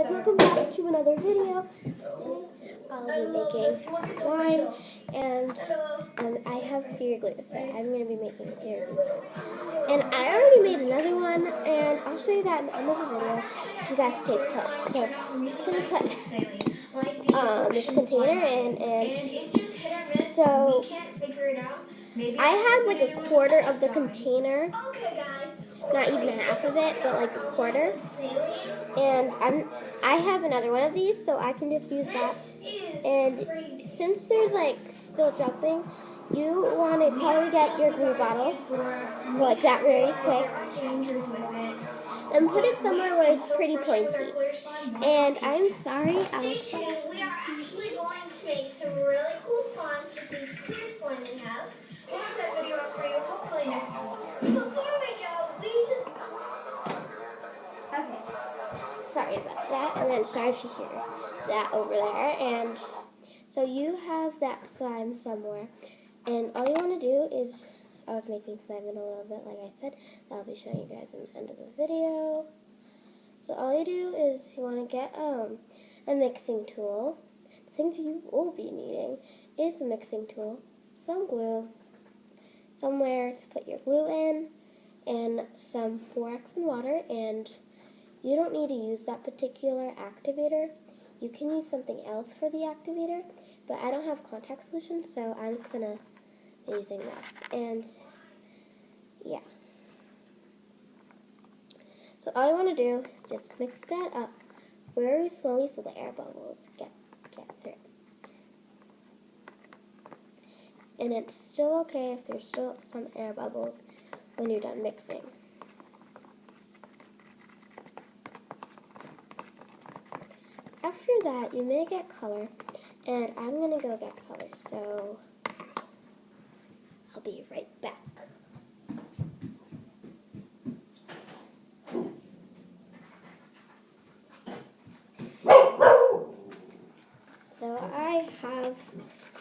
guys, welcome back to another video. I'll be making slime, and I have clear glue, so I'm going to be making clear glue slime. And I already made another one, and I'll show you that in the end of the video if you guys stay put. So I'm just going to put this container in, and so I have like a quarter of the container. Not even half of it, but like a quarter. And I have another one of these, so I can just use that. And since there's like still jumping, you want to probably get your glue bottle like that really quick, and put it somewhere where it's pretty pointy. And I'm sorry, We are actually going to make some really cool slimes with these clear slime we have. We'll have that video up for you hopefully next week. Before we go, Okay. Sorry about that, and then sorry if you hear that over there. And so you have that slime somewhere, and all you want to do is, I was making slime in a little bit, like I said, that I'll be showing you guys in the end of the video. So all you do is you want to get a mixing tool. The things you will be needing is a mixing tool, some glue, somewhere to put your glue in, and some borax and water. And you don't need to use that particular activator. You can use something else for the activator, but I don't have contact solution, so I'm just going to be using this. And yeah. So all you want to do is just mix that up very slowly so the air bubbles get through. And it's still okay if there's still some air bubbles when you're done mixing. After that, you may get color, and I'm going to go get color, so I'll be right back. So I have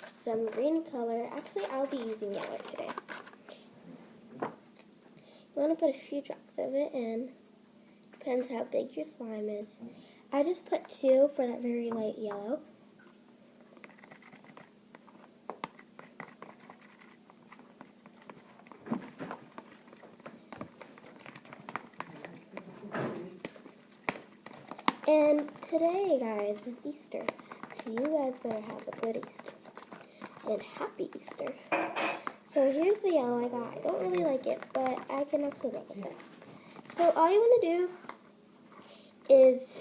some green color. Actually, I'll be using yellow today. You want to put a few drops of it in. Depends how big your slime is. I just put 2 for that very light yellow. And today, guys, is Easter. So you guys better have a good Easter. And happy Easter. So here's the yellow I got. I don't really like it, but I can actually live with it. So all you want to do is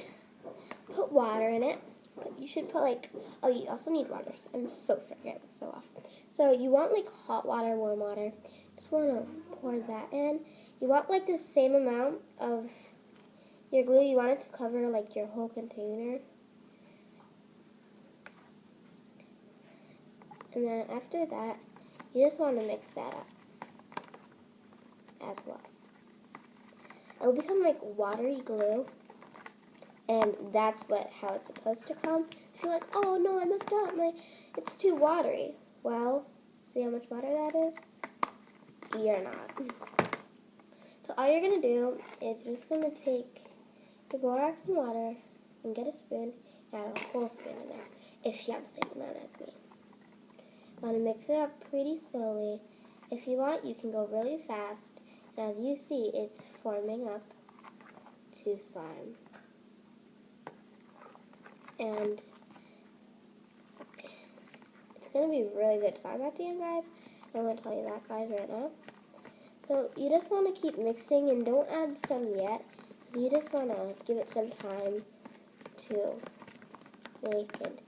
put water in it. But you should put like, oh, you also need water. So I'm so sorry, I was so off. So you want like hot water, warm water. Just want to pour that in. You want like the same amount of your glue. You want it to cover like your whole container. And then after that, you just want to mix that up as well. It'll become like watery glue. And that's how it's supposed to come. If you're like, oh no, I messed up, it's too watery. Well, see how much water that is? You're not. So all you're going to do is you're just going to take the borax and water and get a spoon and add a whole spoon in there, if you have the same amount as me. You want to mix it up pretty slowly. If you want, you can go really fast. And as you see, it's forming up to slime. And it's going to be really good slime at the end, guys. I'm going to tell you that, guys, right now. So you just want to keep mixing and don't add some yet. You just want to give it some time to make it.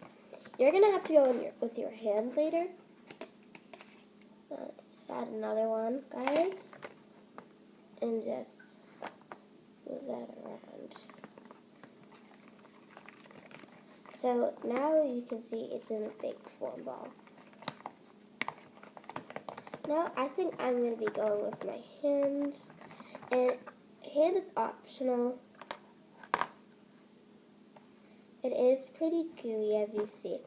You're going to have to go in with your hand later. Just add another one, guys. And just move that around. So now you can see it's in a big form ball. Now I think I'm going to be going with my hands. And hand is optional. It is pretty gooey as you see.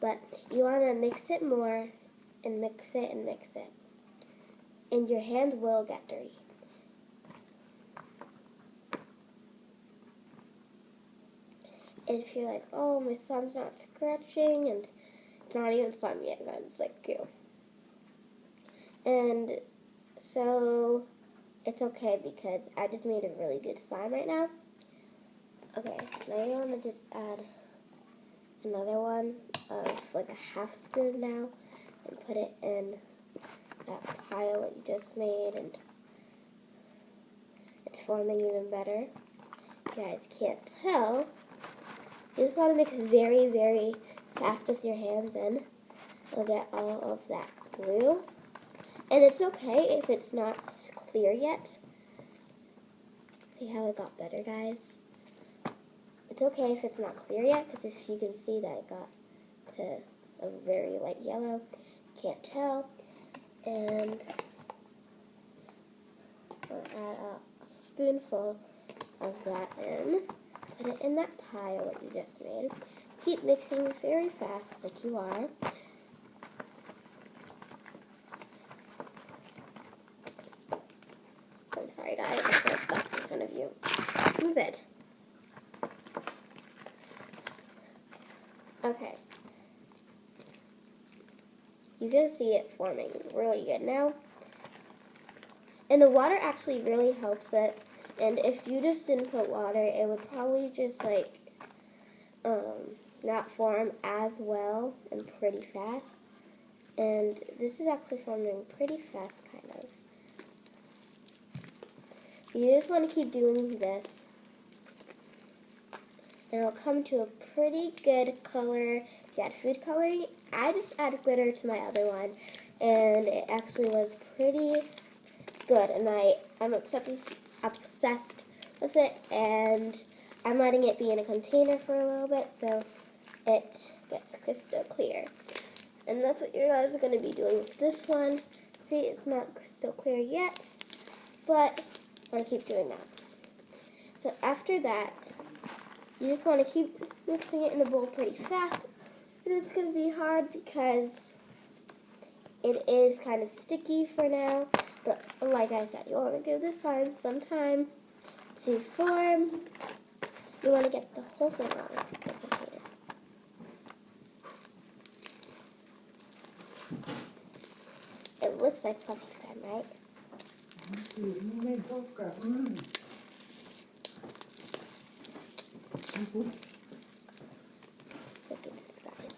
But you want to mix it more and mix it and mix it. And your hands will get dirty. And if you're like, oh, my slime's not scratching, and it's not even slime yet, guys, it's like goo. And so it's okay because I just made a really good slime right now. Okay, now you want to just add another one of like a half spoon now and put it in that pile that you just made, and it's forming even better. If you guys can't tell, you just want to mix very, very fast with your hands and you'll get all of that glue. And it's okay if it's not clear yet. See how it got better, guys? It's okay if it's not clear yet, because if you can see that it got to a very light yellow, you can't tell. And I'll add a spoonful of that in. Put it in that pile that you just made. Keep mixing very fast like you are. I'm sorry guys, I feel like that's in front of you. Move it. Okay. You can see it forming really good now. And the water actually really helps it. And if you just didn't put water, it would probably just like not form as well and pretty fast. And this is actually forming pretty fast, kind of. You just want to keep doing this. And it'll come to a pretty good color. If you add food coloring, I just added glitter to my other one. And it actually was pretty good. And I'm obsessed with it. And I'm letting it be in a container for a little bit so it gets crystal clear. And that's what you guys are going to be doing with this one. See, it's not crystal clear yet, but I'm going to keep doing that. So after that, you just want to keep mixing it in the bowl pretty fast. It's going to be hard because it is kind of sticky for now. But like I said, you want to give this slime some time to form. You want to get the whole thing on the container. It looks like fluffy slime, right? Look at this, guys.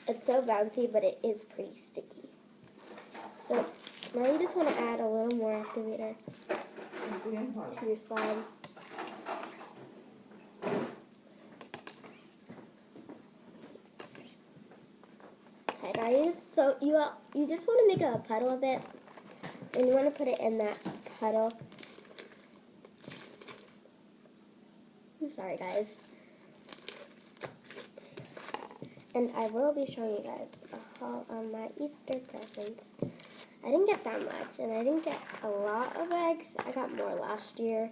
It's so bouncy, but it is pretty sticky. So now you just want to add a little more activator to your slime. Okay, guys. So you just want to make a puddle of it, and you want to put it in that puddle. I'm sorry, guys. And I will be showing you guys a haul on my Easter presents. I didn't get that much, and I didn't get a lot of eggs. I got more last year.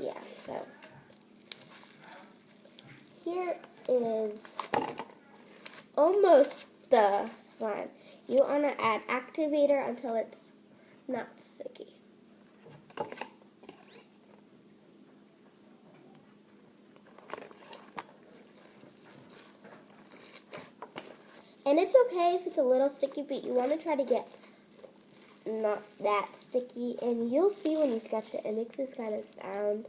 Yeah, so here is almost the slime. You want to add activator until it's not sticky. And it's okay if it's a little sticky, but you want to try to get not that sticky. And you'll see when you scratch it, it makes this kind of sound.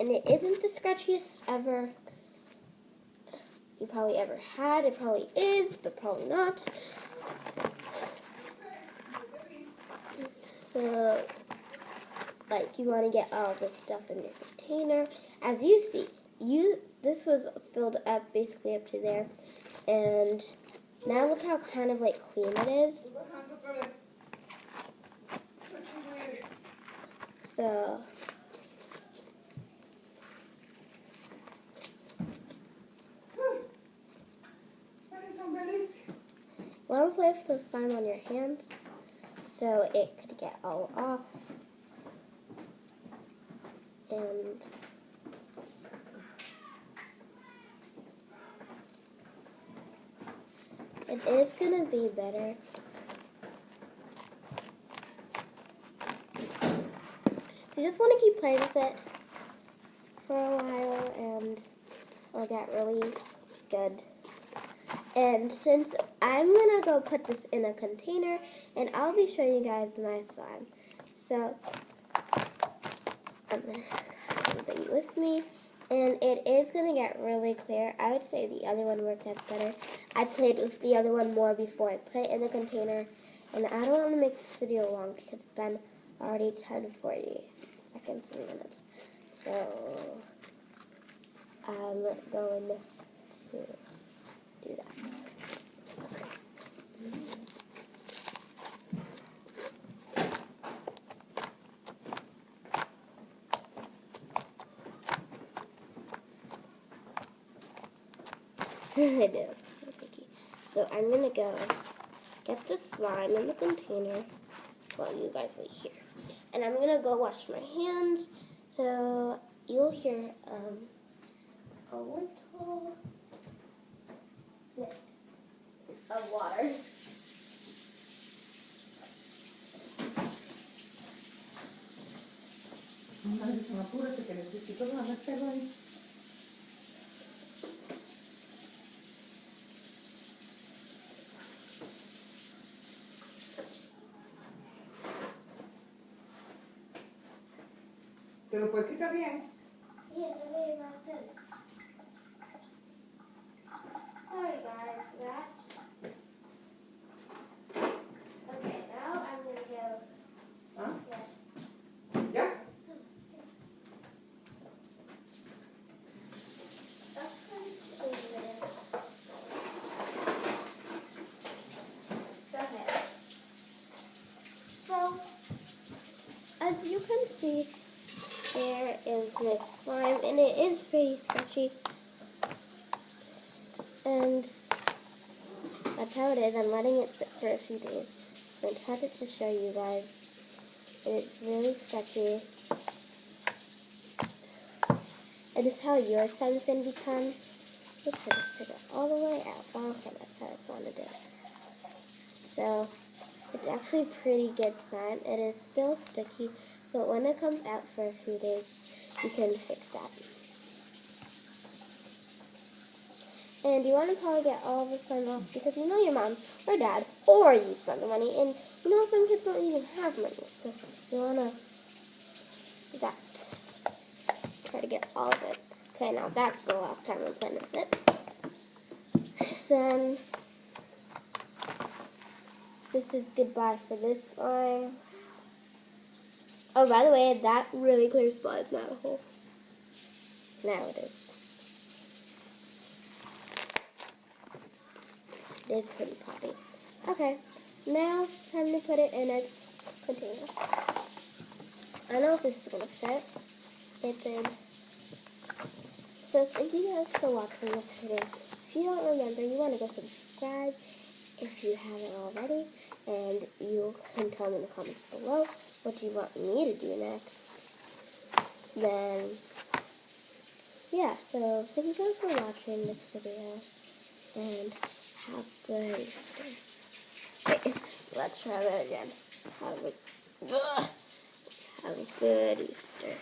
And it isn't the scratchiest ever you probably ever had. It probably is, but probably not. So, like, you want to get all this stuff in your container. As you see, this was filled up basically up to there. And now look how kind of like clean it is. So want to play with the slime on your hands so it could get all off. And it is gonna be better. So you just want to keep playing with it for a while and it'll get really good. And since I'm going to go put this in a container and I'll be showing you guys my slime. So I'm going to bring it with me. And it is going to get really clear. I would say the other one worked out better. I played with the other one more before I put it in the container. And I don't want to make this video long because it's been already 10:40 seconds and minutes. So I'm going to do that. I do. So I'm going to go get the slime in the container while you guys wait here. And I'm going to go wash my hands. So you'll hear a little bit of water. Apúrate que necesito hacerlo ahí. ¿Te lo puedes quitar bien? Yeah, the way I said it. Sorry guys for that. Okay, now I'm going to go. Huh? Yeah. Yeah? Okay. So, as you can see, there is my slime, and it is very sketchy. And that's how it is. I'm letting it sit for a few days. So I tried to show you guys. It's really sketchy. And this is how your slime is going to become. Let's just take it all the way out. Oh, okay, that's how it's wanted to do it. So, it's actually pretty good slime. It is still sticky, but when it comes out for a few days, you can fix that. And you want to probably get all the slime off because you know your mom or dad or you spend the money, and you know some kids don't even have money, so you want to do that. Try to get all of it. Okay, now that's the last time I'm playing with it. Then this is goodbye for this slime. Oh, by the way, that really clear spot is not a hole. Now it is. It is pretty poppy. Okay, now it's time to put it in its container. I don't know if this is going to fit. It did. So thank you guys for watching this video. If you don't remember, you want to go subscribe if you haven't already. And you can tell me in the comments below what you want me to do next. Then, yeah, so thank you guys for watching this video. And have a good Easter. Wait, let's try that again. Have a good Easter.